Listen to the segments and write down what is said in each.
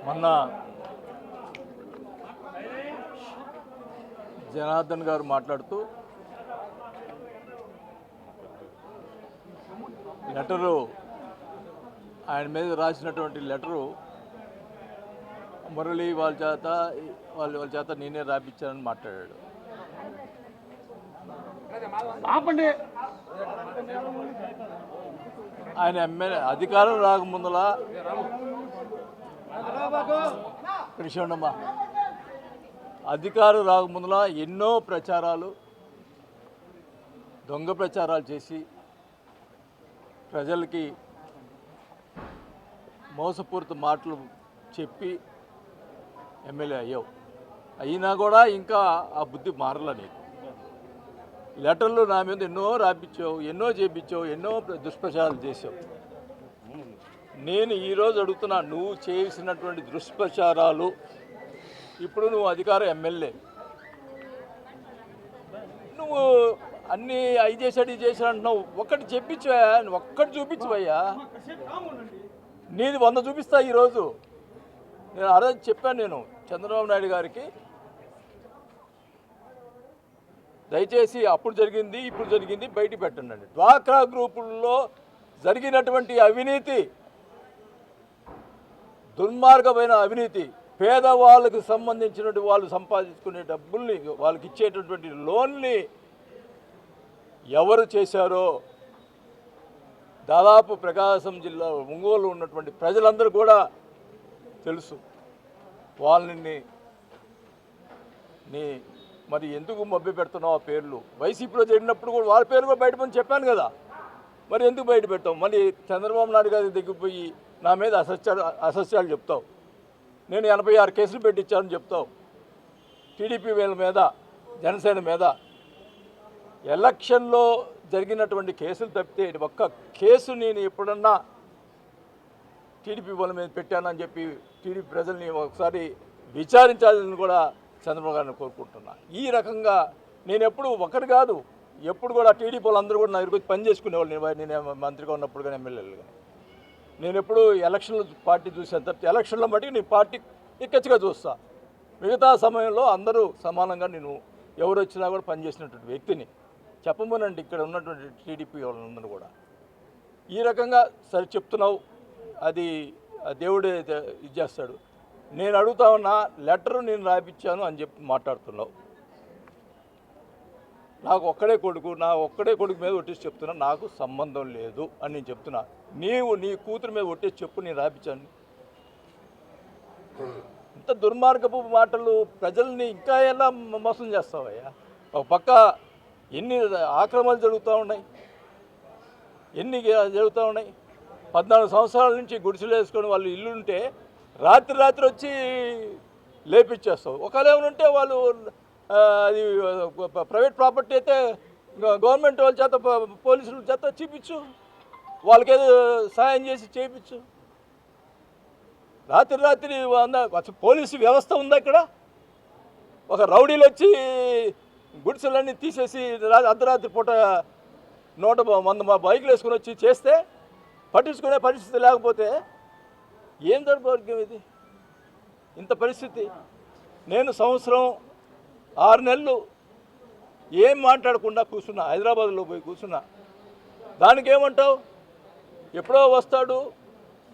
మొన్న జనార్దన్ గారు మాట్లాడుతూ లెటరు ఆయన మీద రాసినటువంటి లెటరు మురళి వాళ్ళ చేత నేనే రాపించానని మాట్లాడాడు. ఆయన ఎమ్మెల్యే అధికారం రాకముందులా కృష్ణమ్మా అధికారం రాకముందులా ఎన్నో ప్రచారాలు దొంగ ప్రచారాలు చేసి ప్రజలకి మోసపూరిత మాటలు చెప్పి ఎమ్మెల్యే అయ్యావు. అయినా కూడా ఇంకా ఆ బుద్ధి మారలా నీకు. లెటర్లు నా మీద ఎన్నో రాపించావు, ఎన్నో చేపించావు, ఎన్నో దుష్ప్రచారాలు చేసావు. నేను ఈరోజు అడుగుతున్నా, నువ్వు చేసినటువంటి దుష్ప్రచారాలు ఇప్పుడు నువ్వు అధికార ఎమ్మెల్యే, నువ్వు అన్నీ అవి చేశాడు ఇది చేశాడు అంటున్నావు. ఒక్కటి చెప్పించా, నువ్వు ఒక్కటి చూపించవయ్యా. నీది 100 చూపిస్తా. ఈరోజు నేను ఆ రోజు చెప్పాను, నేను చంద్రబాబు నాయుడు గారికి దయచేసి అప్పుడు జరిగింది ఇప్పుడు జరిగింది బయట పెట్టండి. డ్వాక్రా గ్రూపుల్లో జరిగినటువంటి అవినీతి, దుర్మార్గమైన అవినీతి, పేదవాళ్ళకు సంబంధించినటువంటి వాళ్ళు సంపాదించుకునే డబ్బుల్ని, వాళ్ళకి ఇచ్చేటటువంటి లోన్ని ఎవరు చేశారో దాదాపు ప్రకాశం జిల్లా ఒంగోలు ఉన్నటువంటి ప్రజలందరూ కూడా తెలుసు. వాళ్ళని మరి ఎందుకు మభ్య పెడుతున్నావు? ఆ పేర్లు వైసీపీలో జరిగినప్పుడు కూడా వాళ్ళ పేరు కూడా బయటపడి చెప్పాను కదా, మరి ఎందుకు బయట పెట్టావు? మళ్ళీ చంద్రబాబు నాయుడు గారి దగ్గర పోయి నా మీద అసత్యాలు చెప్తావు. నేను 86 కేసులు పెట్టించానని చెప్తావు. టీడీపీ వీళ్ళ మీద, జనసేన మీద ఎలక్షన్లో జరిగినటువంటి కేసులు తప్పితే ఒక్క కేసు నేను ఎప్పుడన్నా టీడీపీ వాళ్ళ మీద పెట్టానని చెప్పి టీడీపీ ప్రజల్ని ఒకసారి విచారించాలని కూడా చంద్రబాబు గారిని కోరుకుంటున్నా. ఈ రకంగా నేను ఎప్పుడు ఒకటి కాదు, ఎప్పుడు కూడా టీడీపీ వాళ్ళందరూ కూడా నా దగ్గరికి పని చేసుకునేవాళ్ళు. నేను మంత్రిగా ఉన్నప్పుడు కానీ ఎమ్మెల్యేలు కానీ నేను ఎప్పుడు ఎలక్షన్లు పార్టీ చూసాను తప్పితే ఎలక్షన్లో మటుకు నేను పార్టీ ఎక్కచ్చిగా చూస్తా. మిగతా సమయంలో అందరూ సమానంగా నేను ఎవరు వచ్చినా కూడా పనిచేసినటువంటి వ్యక్తిని చెప్పమనండి. ఇక్కడ ఉన్నటువంటి టీడీపీ వాళ్ళందరూ కూడా ఈ రకంగా సరే చెప్తున్నావు, అది దేవుడే ఇది చేస్తాడు. నేను అడుగుతా ఉన్నా, లెటరు నేను రాయించాను అని చెప్పి మాట్లాడుతున్నావు. నాకు ఒక్కడే కొడుకు మీద ఒట్టేసి చెప్తున్నా, నాకు సంబంధం లేదు అని నేను చెప్తున్నా. నీవు నీ కూతురు మీద ఒట్టేసి చెప్పు, నేను రాయించాను. ఇంత దుర్మార్గపు మాటలు ప్రజల్ని ఇంకా ఎలా మోసం చేస్తావయ్యా? ఒక పక్క ఎన్ని ఆక్రమణలు జరుగుతూ ఉన్నాయి, ఎన్ని జరుగుతూ ఉన్నాయి. 14 సంవత్సరాల నుంచి గుడిసెలు వేసుకొని వాళ్ళు ఇల్లు ఉంటే రాత్రి వచ్చి లేపించేస్తావు. ఒకవేళ ఏమైనా వాళ్ళు అది ప్రైవేట్ ప్రాపర్టీ అయితే గవర్నమెంట్ వాళ్ళ చేత, పోలీసుల చేత చూపించు, వాళ్ళకేదో సాయం చేసి చేయించు. రాత్రి పోలీసు వ్యవస్థ ఉందా ఇక్కడ? ఒక రౌడీలు వచ్చి గుడిసెలన్నీ తీసేసి అర్ధరాత్రి పూట 100 బైకులు వేసుకొని వచ్చి చేస్తే పట్టించుకునే పరిస్థితి లేకపోతే ఏం దౌర్భాగ్యం ఇది? ఇంత పరిస్థితి. నేను సంవత్సరం 6 నెలలు ఏం మాట్లాడకుండా కూర్చున్నా, హైదరాబాద్లో పోయి కూర్చున్నా. దానికి ఏమంటావు? ఎప్పుడో వస్తాడు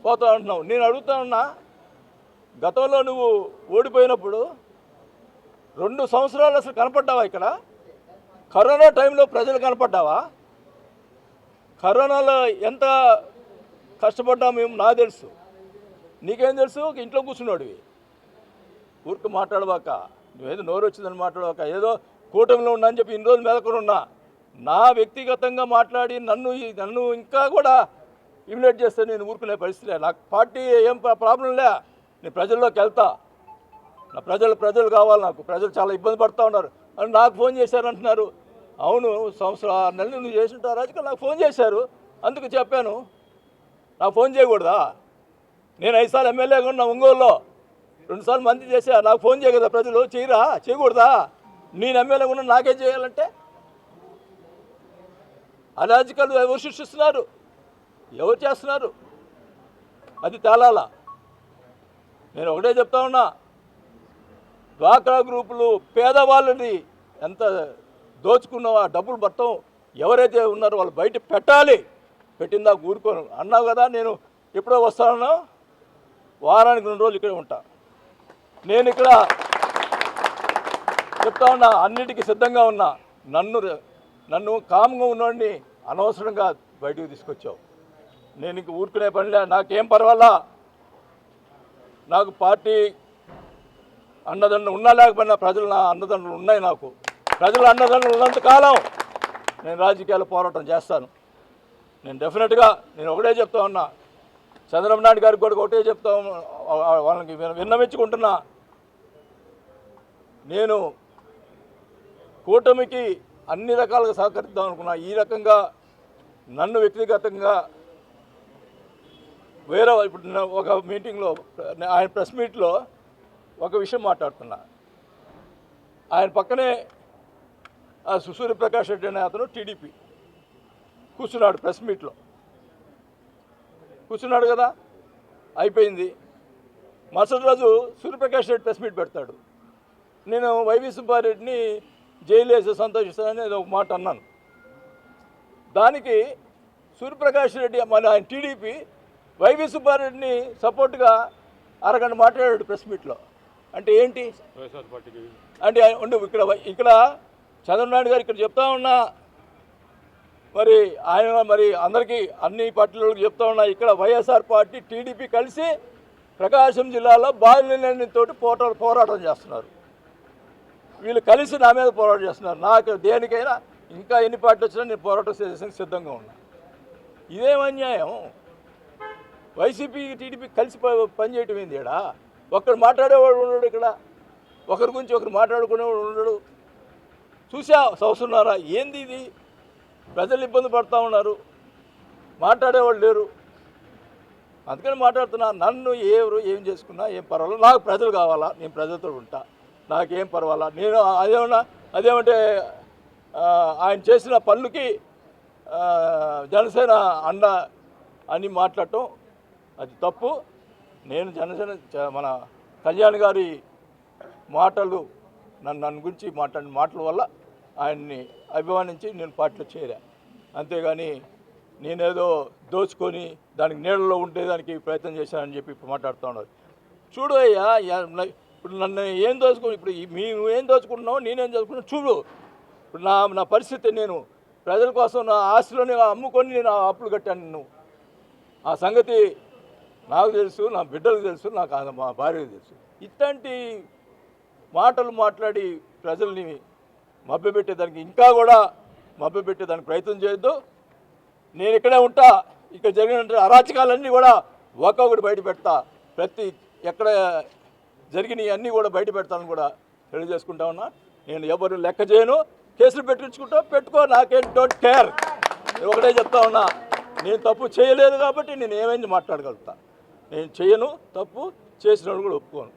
పోతా అంటున్నావు. నేను అడుగుతా ఉన్నా, గతంలో నువ్వు ఓడిపోయినప్పుడు 2 సంవత్సరాలు అసలు కనపడ్డావా ఇక్కడ? కరోనా టైంలో ప్రజలు కనపడ్డావా? కరోనాలో ఎంత కష్టపడ్డా మేము, నాకు తెలుసు, నీకేం తెలుసు? ఇంట్లో కూర్చున్నాడువి. ఊరికి మాట్లాడవాక, నువ్వేదో నోరు వచ్చిందని మాట్లాడవాక, ఏదో కూటమిలో ఉన్నా అని చెప్పి ఇన్ని రోజులు మెదకొని ఉన్నా. నా వ్యక్తిగతంగా మాట్లాడి నన్ను ఇంకా కూడా ఇమినేట్ చేస్తే నేను ఊరుకునే పరిస్థితి. నాకు పార్టీ ఏం ప్రాబ్లం లే, నేను ప్రజల్లోకి వెళ్తా. నా ప్రజలు కావాలి నాకు. ప్రజలు చాలా ఇబ్బంది పడుతూ ఉన్నారు అని నాకు ఫోన్ చేశారంటున్నారు. అవును, సంవత్సరం 6 నెలలు నువ్వు చేసింటావు రాజకీయాలు. నాకు ఫోన్ చేశారు, అందుకు చెప్పాను. నాకు ఫోన్ చేయకూడదా? నేను 5 సార్లు ఎమ్మెల్యేగా ఉన్నా ఒంగోలులో, 2 సార్లు మంత్రి చేశా. నాకు ఫోన్ చేయ కదా ప్రజలు? చేయకూడదా? నేను ఎమ్మెల్యేగా ఉన్నా నాకేం చేయాలంటే? అరాజకాలు ఎవరు సృష్టిస్తున్నారు? ఎవరు చేస్తున్నారు? అది తేలాల. నేను ఒకటే చెప్తా ఉన్నా, డ్వాక్రా గ్రూపులు పేదవాళ్ళని ఎంత దోచుకున్నావో ఆ డబ్బులు మొత్తం ఎవరైతే ఉన్నారో వాళ్ళు బయట పెట్టాలి. పెట్టిందా ఊరుకోను అన్నావు కదా. నేను ఎప్పుడో వస్తానో వారానికి 2 రోజులు ఇక్కడే ఉంటా. నేను ఇక్కడ చెప్తా ఉన్నా, అన్నిటికీ సిద్ధంగా ఉన్నా. నన్ను కామ్గా ఉన్నవాడిని అనవసరంగా బయటకు తీసుకొచ్చావు. నేను ఇంక ఊరుకునే పనిలే, నాకేం పర్వాలా. నాకు పార్టీ అన్నదండలు ఉన్నా లేకపోయినా ప్రజలు నా అన్నదండలు ఉన్నాయి. నాకు ప్రజల అన్నదండలు ఉన్నంత కాలం నేను రాజకీయాలు పోరాటం చేస్తాను. నేను డెఫినెట్గా నేను ఒకటే చెప్తా ఉన్నా, చంద్రబాబు నాయుడు గారికి కూడా ఒకటే చెప్తా, వాళ్ళకి విన్నవించుకుంటున్నా. నేను కూటమికి అన్ని రకాలుగా సహకరిద్దాం అనుకున్నా. ఈ రకంగా నన్ను వ్యక్తిగతంగా వేరే ఇప్పుడు ఒక మీటింగ్లో ఆయన ప్రెస్ మీట్లో ఒక విషయం మాట్లాడుతున్నా. ఆయన పక్కనే ఆ సూర్యప్రకాష్ రెడ్డి అనే అతను టీడీపీ కూర్చున్నాడు. ప్రెస్ మీట్లో కూర్చున్నాడు కదా, అయిపోయింది. మరుసటి రోజు సూర్యప్రకాష్ రెడ్డి ప్రెస్ మీట్ పెడతాడు. నేను వైవి సుబ్బారెడ్డిని జైలు వేసి సంతోషిస్తానని ఒక మాట అన్నాను. దానికి సూర్యప్రకాష్ రెడ్డి మన ఆయన టీడీపీ వైవి సుబ్బారెడ్డిని సపోర్ట్గా అరగంట మాట్లాడాడు ప్రెస్ మీట్లో. అంటే ఏంటి అంటే ఉండు, ఇక్కడ చంద్రబాబు నాయుడు గారు ఇక్కడ చెప్తా ఉన్నా, మరి ఆయన మరి అందరికీ అన్ని పార్టీలకు చెప్తా ఉన్నా, ఇక్కడ వైఎస్ఆర్ పార్టీ టీడీపీ కలిసి ప్రకాశం జిల్లాలో బాలినేనితో పోరాటం చేస్తున్నారు. వీళ్ళు కలిసి నా మీద పోరాటం చేస్తున్నారు. నాకు దేనికైనా ఇంకా ఎన్ని పార్టీలు వచ్చినా నేను పోరాటం చేసేందుకు సిద్ధంగా ఉన్నా. ఇదేం అన్యాయం? వైసీపీ టీడీపీ కలిసి పనిచేయటం ఏంది? ఇక్కడ ఒకరు మాట్లాడేవాడు ఉన్నాడు, ఇక్కడ ఒకరి గురించి ఒకరు మాట్లాడుకునేవాడు ఉన్నాడు. చూసా సంవత్సరంన్నారా ఏంది ఇది? ప్రజలు ఇబ్బంది పడుతూ ఉన్నారు, మాట్లాడేవాళ్ళు లేరు. అందుకని మాట్లాడుతున్నా. నన్ను ఎవరు ఏం చేసుకున్నా ఏం పర్వాలేదు, నాకు ప్రజలు కావాలా, నేను ప్రజలతో ఉంటా, నాకేం పర్వాలా. నేను అదేమంటే ఆయన చేసిన పనులకి జనసేన అండ అని మాట్లాడటం అది తప్పు. నేను జనసేన మన కళ్యాణ్ గారి మాటలు నన్ను గురించి మాట్లాడిన మాటల వల్ల ఆయన్ని అభిమానించి నేను పార్టీలో చేరా. అంతేగాని నేనేదో దోచుకొని దానికి నీళ్ళలో ఉండేదానికి ప్రయత్నం చేశానని చెప్పి ఇప్పుడు మాట్లాడుతూ ఉన్నారు. చూడు అయ్యా, ఇప్పుడు నన్ను ఏం దోచుకో, ఇప్పుడు నువ్వేం దోచుకుంటున్నావు, నేనేం దోచుకున్నావు చూడు. ఇప్పుడు నా పరిస్థితి, నేను ప్రజల కోసం నా ఆస్తిలోనే అమ్ముకొని నేను అప్పులు కట్టాను. నువ్వు ఆ సంగతి నాకు తెలుసు, నా బిడ్డలకు తెలుసు, నాకు మా భార్యకు తెలుసు. ఇట్లాంటి మాటలు మాట్లాడి ప్రజల్ని మభ్యపెట్టేదానికి ఇంకా కూడా మభ్యపెట్టేదానికి ప్రయత్నం చేయొద్దు. నేను ఇక్కడే ఉంటా. ఇక్కడ జరిగిన అరాచకాలన్నీ కూడా ఒక్కొక్కటి బయట పెడతా. ఎక్కడ జరిగినవి అన్నీ కూడా బయట పెడతాను కూడా తెలియజేసుకుంటా ఉన్నా. నేను ఎవరు లెక్క చేయను. కేసులు పెట్టుకో, నాకేం డోంట్ కేర్. ఒకటే చెప్తా ఉన్నా, నేను తప్పు చేయలేదు కాబట్టి నేను ఏమైంది మాట్లాడగలుగుతా. నేను చేయను, తప్పు చేసినప్పుడు కూడా ఒప్పుకోను.